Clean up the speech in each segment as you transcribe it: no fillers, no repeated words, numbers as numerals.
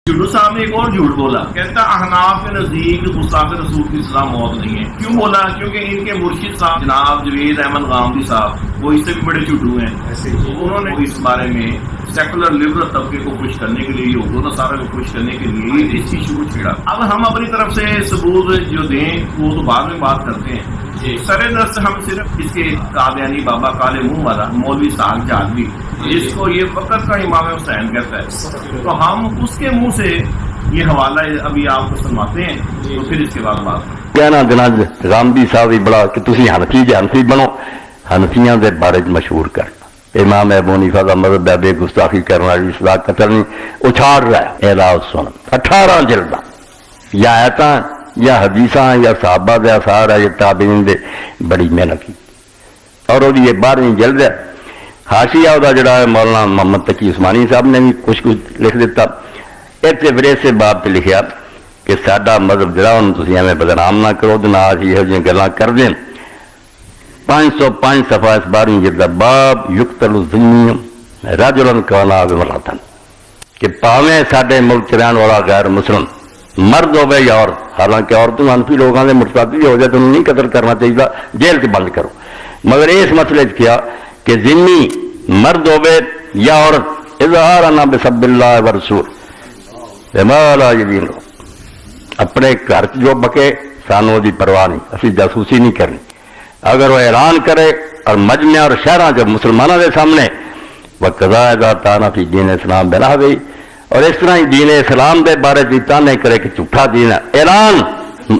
चुडू साहब ने एक और झूठ बोला, कहता अहनाफ के नजदीक गुस्ताखे रसूल की सजा मौत नहीं है। क्यों बोला? क्योंकि इनके मुर्शिद साहब जनाब जवेद अहमद गामदी साहब वो इससे भी बड़े झूठू हैं। उन्होंने इस बारे में सेकुलर लिबरल तबके को खुश करने के लिए, योग सारा को खुश करने के लिए इस इशू को छेड़ा। अब हम अपनी तरफ से सबूत जो दें वो तो बाद में बात करते हैं। सरे दस्त हम सिर्फ इसके कादियानी बाबा काले मुंह वाला मौलवी साहब जादवी जिसको ये फकत का इमाम हुसैन कहता है, तो हम उसके मुंह से ये हवाला अभी आपको सुनवाते हैं, तो फिर इसके बाद बात कहना देना गांधी साहब भी बड़ा कि तुसी हनफी बनो, हनफियां दे बारे मशहूर कर इमाम अबू हनीफा का मज़हब है बेगुस्ताखी करने वाली सजा कतल नहीं उछाड़ रहा है। एला सुन 18 जिल्दा या आयता या हदीसा या साहबा दे आसार है, ये ताबीन दे बड़ी मेहनत की और वो ये 12वीं जिल्द है। हाशिया उदा जड़ा है मौलाना मोहम्मद तकी उस्मानी साहब ने भी कुछ लिख दिता। इतने वरेस से बाब पे लिखा कि साडा मजहब जरा तुम एवं बदनाम ना करो तो ना यह गल्लां कर दें। 505 सफा इस 12वीं जिल्द बाब युक्तल ज़िम्मी रजुलन काना विमरातन कि भावें साडे मुल्क रहने वाला गैर मुस्लिम मर्द होवे या औरत, हालांकि औरतों अनफी लोगों के मुर्तादी हो जाए तो नहीं कतल करना चाहिए, जेल से बंद करो। मगर इस मसले किया कि जिम्मी मर्द होवे या औरत इज़हारना बिसब्बिल्लाह व रसूल माला यदीन अपने घर जो बके सानू दी परवाह नहीं, असी जासूसी नहीं करनी। अगर वो ऐलान करे और मजमे और शहर जब मुसलमानों के सामने वह कज़ा ताना फी दीन इस्लाम बना गई और इस तरह ही दीन इस्लाम के बारे में ताने करे कि झूठा दीन है ऐलान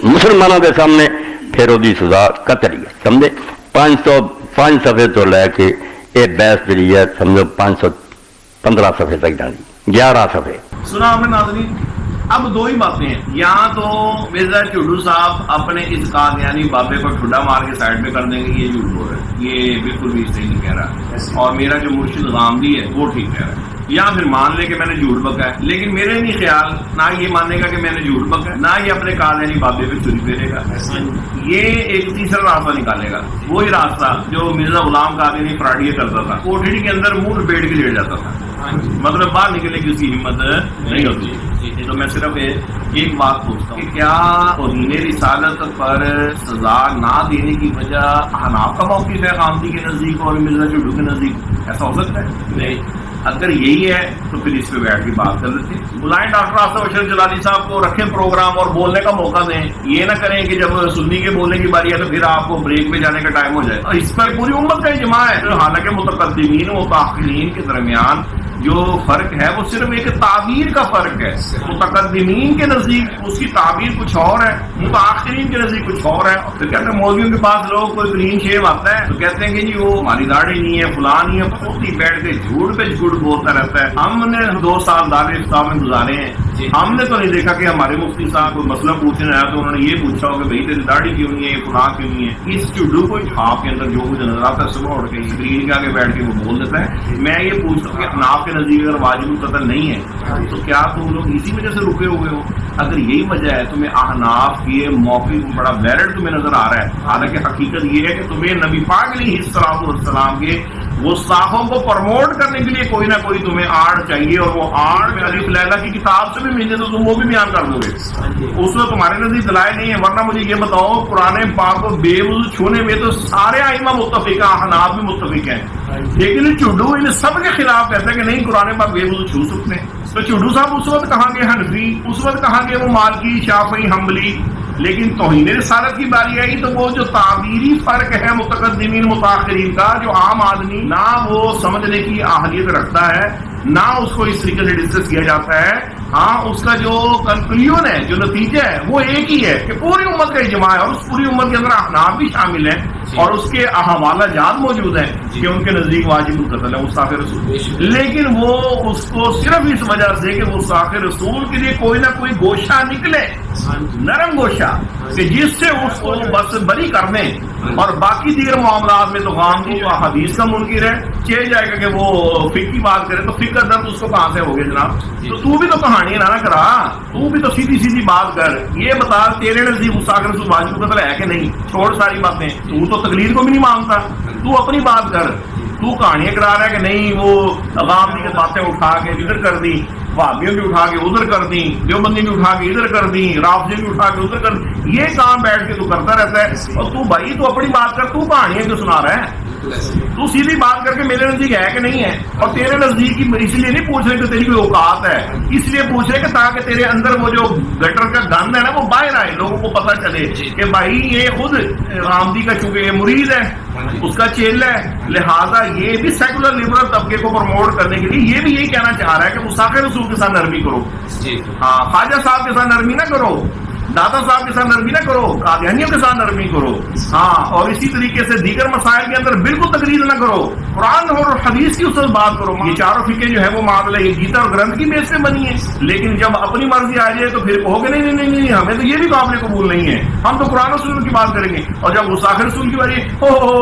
मुसलमानों के सामने, फिर वो सजा कतल है। समझे 505 सफ़े तो लैके ये बहस जी है समझो 515 सफ़े तक जानी 11 सफ़े सुना हमने नाज़रीन। अब दो ही बातें हैं, यहाँ तो मिर्जा चुडू साहब अपने इस कादियानी बाबे को ठुड्डा मार के साइड में कर देंगे, ये झूठ बोल रहे हैं, ये बिल्कुल भी सही नहीं कह रहा, और मेरा जो मुर्शिद गामदी है वो ठीक कह रहा है। या फिर मान ले कि मैंने झूठ बका है, लेकिन मेरे नहीं ख्याल ना ये मानेगा कि मैंने झूठ बका है, ना ये अपने कादियानी बाबे पे छुरी फेरेगा। ये एक तीसरा रास्ता निकालेगा, वही रास्ता जो मिर्जा गुलाम कादियानी फराडिया करता था, कोठड़ी के अंदर मुंह लपेट के लेट जाता था, मतलब बाहर निकलने की उसकी हिम्मत नहीं होती। तो मैं सिर्फ एक बात पूछता हूँ कि क्या तौहीन रिसालत पर सजा ना देने की वजह हनाफ का मौक़िफ़ है गामदी के नजदीक और मिर्जा चुडू के नजदीक? ऐसा हो सकता है? नहीं। अगर यही है तो फिर इस पे बैठ के बात कर लेते हैं। बुलाएं डॉक्टर आसफ अशरफ जलाली साहब को, रखें प्रोग्राम और बोलने का मौका दें। ये ना करें कि जब सुन्नी के बोलने की बारी है तो फिर आपको ब्रेक में जाने का टाइम हो जाए। इस पर पूरी उम्मत का इजमा है। हालांकि मुतक़द्दिमीन व मुतअख़्खिरीन के दरमियान जो फर्क है वो सिर्फ एक ताबीर का फर्क है। मुतक़द्दिमीन के नजदीक उसकी ताबीर कुछ और है, मुतअख़्खिरीन के नजदीक कुछ और है। फिर कहते हैं मौलवियों के पास लोग कोई ग्रीन शेव आता है तो कहते हैं कि जी वो हमारी दाढ़ी नहीं है, फुला नहीं है, खुद ही बैठ के झूठ पे झूठ बोलता रहता है। हमने 2 साल दारुल इफ्ता में गुजारे हैं, हमने तो नहीं देखा कि हमारे मुफ्ती साहब कोई मसला पूछने आया तो उन्होंने ये पूछा हो कि भाई तेरी दाढ़ी क्यों नहीं है, फुला क्यों नहीं है। इस चुडू को छाप के अंदर जो कुछ नजर आता है सुबह उठ के स्क्रीन के आगे बैठ के वो बोल देता है। मैं ये पूछता हूँ कि हनाफ के नजदीक अगर वाजिब कतल नहीं है तो क्या तुम लोग इसी वजह से रुके हुए हो? अगर यही वजह है तुम्हें अहनाफ के मौके को बड़ा वैलिड तुम्हें नजर आ रहा है, हालांकि हकीकत ये है कि तुम्हें नबी पाक अलैहिस्सलाम के गुस्ताखों को प्रमोट करने के लिए कोई ना कोई तुम्हें आड़ चाहिए, और वो आड़ में अलीफ लैला की किताब से भी मिले तो तुम वो भी बयान कर दोगे। उसमें तुम्हारे नजदीक दलाइल नहीं है। वरना मुझे ये बताओ कुरान पाक को बेवुज़ू छूने में तो सारे आइमा मुत्तफिक हैं, अहनाफ भी मुत्तफिक हैं, लेकिन चुडू इन सब के खिलाफ कहते हैं कि नहीं कुरान पाक बेवुज़ू छू सकते। तो चुडू साहब उस वक्त कहाँ गए हनफी, उस वक्त कहाँ गए वो मालकी शाफी हम्बली, लेकिन तौहीन रिसालत की बारी आई तो वो जो ताबीरी फर्क है मुतक़द्दिमीन मुतअख़्खिरीन का, जो आम आदमी ना वो समझने की आहलियत रखता है ना उसको इस तरीके से डिस्कस किया जाता है। हाँ, उसका जो कंक्लूजन है, जो नतीजा है वो एक ही है कि पूरी उम्मत का इजमा है और उस पूरी उम्मत के अंदर अहनाफ भी शामिल है और उसके हवाला जात मौजूद है कि उनके नजदीक वाजिब कत्ल है गुस्ताखे रसूल। लेकिन वो उसको सिर्फ इस वजह से कि गुस्ताखे रसूल के लिए कोई ना कोई गोशा निकले, नरम गोशा, कि जिससे उसको बस बरी कर दें, और बाकी दीगर मामलात में तो गामदी जो हदीस का मुनकिर है चल जाएगा कि वो फिक की बात करे तो फिक का दर्द उसको कहां से हो गया जनाब? तो तू भी तो कहानी ना करा, तू भी तो सीधी सीधी बात कर, ये बता तेरे नजदीक गुस्ताखे रसूल वाजिब कत्ल है कि नहीं? छोड़ सारी बातें, तू तो तकलीर को भी नहीं मांगता, तू अपनी बात कर। तू कहानियां करा रहा है कि नहीं वो गामदी की बातें उठा के जिक्र कर दी, वहाबियों भी उठा के उधर कर दी, देवबंदी भी उठा के इधर कर दी, राफजी भी उठा के उधर कर दी। ये काम बैठ के तू करता रहता है। और तू भाई तू अपनी बात कर, तू कहानियां क्यों सुना रहा है? तू सीधी बात करके मेरे नजदीक है कि नहीं है? और तेरे नजदीक की इसलिए नहीं पूछ रहे कि तेरी कोई औकात है, इसलिए पूछ रहे कि ताकि तेरे अंदर वो जो गटर का गंद है ना वो बाहर आए, लोगों को पता चले कि भाई ये खुद रामदी का चूंकि ये मुरीद है, उसका चेला है, लिहाजा ये भी सेकुलर लिबरल तबके को प्रमोट करने के लिए ये भी यही कहना चाह रहा है कि मुसाफिर रसूल के साथ नरमी करो। हाँ, ख्वाजा साहब के साथ नरमी ना करो, दादा साहब के साथ नरमी ना करो, कादियानियों के साथ नरमी करो। हाँ, और इसी तरीके से दीगर मसाइल के अंदर बिल्कुल तकरीर ना करो, कुरान और हदीस की उस बात करो। ये चारों फिक्र जो है वो मामला ये गीता और ग्रंथ की बेस पे बनी है, लेकिन जब अपनी मर्जी आ जाए तो फिर कहोगे नहीं नहीं नहीं, हमें तो ये भी काबिल कबूल नहीं है, हम तो कुरान और सुन्नत की बात करेंगे। और जब मुसाफिर रसूल की बारी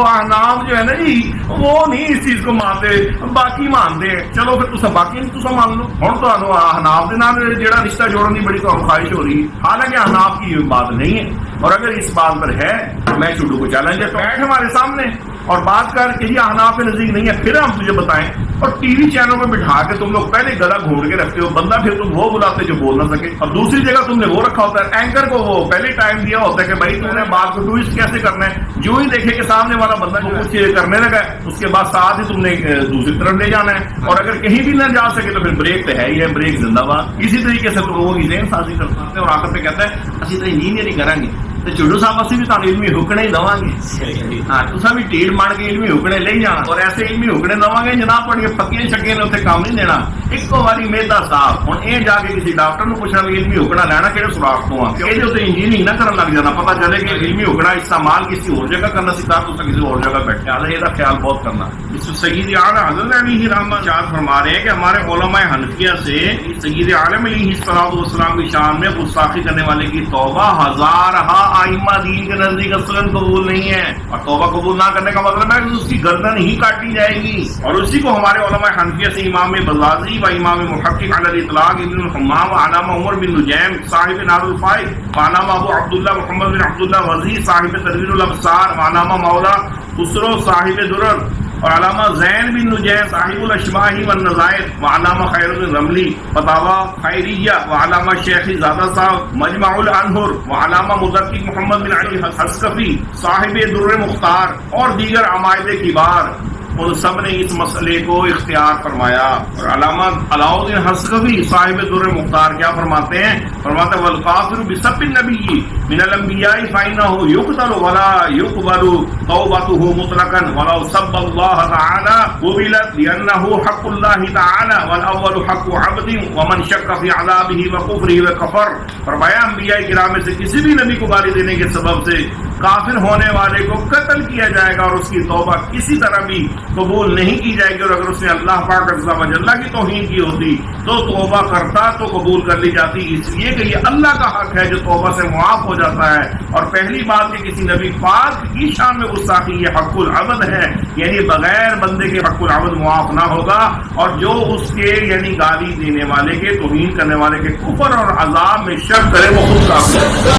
अहनाफ जो है ना जी वो नहीं इस चीज को मानते, बाकी मानते हैं। चलो फिर तुम बाकी तुम मान लो। हम तो अहनाफ के नाम जेड़ा रिश्ता जोड़ने की बड़ी तो ख्वाहिश हो रही है, हालांकि अहनाफ की बात नहीं है। और अगर इस बात पर है तो मैं चुड्डू को चैलेंज है, तो बैठ हमारे सामने और बात कर कि ये अहनाफ के नजदीक नहीं है, फिर हम तुझे बताएं। और टीवी चैनल में बिठा के तुम लोग पहले गला घोड़ के रखते हो बंदा, फिर तुम वो बुलाते जो बोल ना सके, और दूसरी जगह तुमने वो रखा होता है एंकर को, वो पहले टाइम दिया होता है कि भाई तुमने बात को ट्विस्ट कैसे करना है। जो ही देखे कि सामने वाला बंदा को कुछ करने लगा है, उसके बाद साथ ही तुमने दूसरी तरफ ले जाना है। और अगर कहीं भी ना जा सके तो फिर ब्रेक तो है ही है, ब्रेक जिंदाबाद। इसी तरीके से तुम लोगों की ज़हन साजी करते हैं और आखिर में कहता है असं तो इंजीनियरिंग करांगे तो चुड्डू साहब असं भी तुम इलमी हुक्ने ही देवांगे। हाँ, तुसा भी टीड़ मार के इलमी हुक्ने ले जाना और ऐसे इलमी हुक्ने देवांगे जनाब पढ़िए पक्कियां शक्कियां ने उत्थे काम नहीं देना। इको बारी मेदा साहब हुण ये जाके किसी डॉक्टर को पूछना भी इलमी हुक्ना लेना किहड़े सुराख तो आ, ये उत्ते इंजीनियरिंग ना करन लग जाना, पता चले कि इलमी हुक्ना इस्तेमाल किसी और जगह करना सी, तुसा किसी और जगह बैठे आले, इसका ख्याल बहुत करना। इस सय्यद आलम हज़रत अली रहमत शाह फरमा रहे हैं कि हमारे उलमाए हनफिया से सय्यद आलम अलैहिस्सलाम की शान में गुस्ताखी करने वाले की तौबा हजारहा आइम्मा दीन के नजदीक असलन कबूल नहीं है। और तौबा कबूल ना करने का मतलब है कि उसकी गर्दन ही काटी जाएगी। और उसी को हमारे उलमाए हनफिया से इमाम बज़ाज़ी व इमाम मुहक्किक अलल इतलाक इब्न हम्माम व अलामा उमर बिन नुजैम साहिब नारुल फाइद व अलामा अबू अब्दुल्लाह मुहम्मद बिन अब्दुल्लाह वज़ी साहिब तदवीरुल अब्सार व अलामा मौला खुसरो साहिब दुरर और अलामा ज़ैन बिन नुजैम साहिबुल अशबाही व नज़ाइर व अलामा खैरुद्दीन रमली फतावा खैरिया व अलामा शेख ज़ादा साहब मजमाउल अनहुर व अलामा मुदक्किक मोहम्मद बिन अली हस्कफी साहिब दुर्र मुख्तार और दीगर अमायद किबार, उन सब ने इस मसले को इख्तियार फरमाया। और अलामा अलाउद्दीन हस्कफी साहिब दुर्र मुख्तार क्या फरमाते हैं? फरमाते वल काफिरु बिसब्बिन नबिय्यि मिनल अंबिया'i फइन्नहु युक़तलु वला युक़बलु तौबतुहु मुतलकन वला सब्बल्लाह तआला क़ुबिलत लिअन्नहु हक़्क़ुल्लाहि तआला वल अव्वलु हक़्क़ु अब्दिन व मन शक्क फी अज़ाबिही व कुफ़रिही व कफ़र। फरमाया अंबिया'i किराम में से किसी भी नबी को गाली देने के सबब से काफिर होने वाले को कत्ल किया जाएगा और उसकी तौबा किसी तरह भी कबूल नहीं की जाएगी। और अगर उसने अल्लाह पाक अज़्ज़ा व जल्ला की तौहीन की होती तो तौबा करता तो कबूल कर ली जाती, इसलिए कि ये अल्लाह का हक है जो तौबा से मुआफ हो जाता है। और पहली बात कि किसी नबी पाक की शान में गुस्ताखी ये हक़्क़ुल अब्द है, यानी बगैर बंदे के हक़्क़ुल अब्द मुआफ ना होगा। और जो उसके यानी गाली देने वाले के तौहीन करने वाले के कुफर और अज़ाब में शक करे वो खुद काफिर है।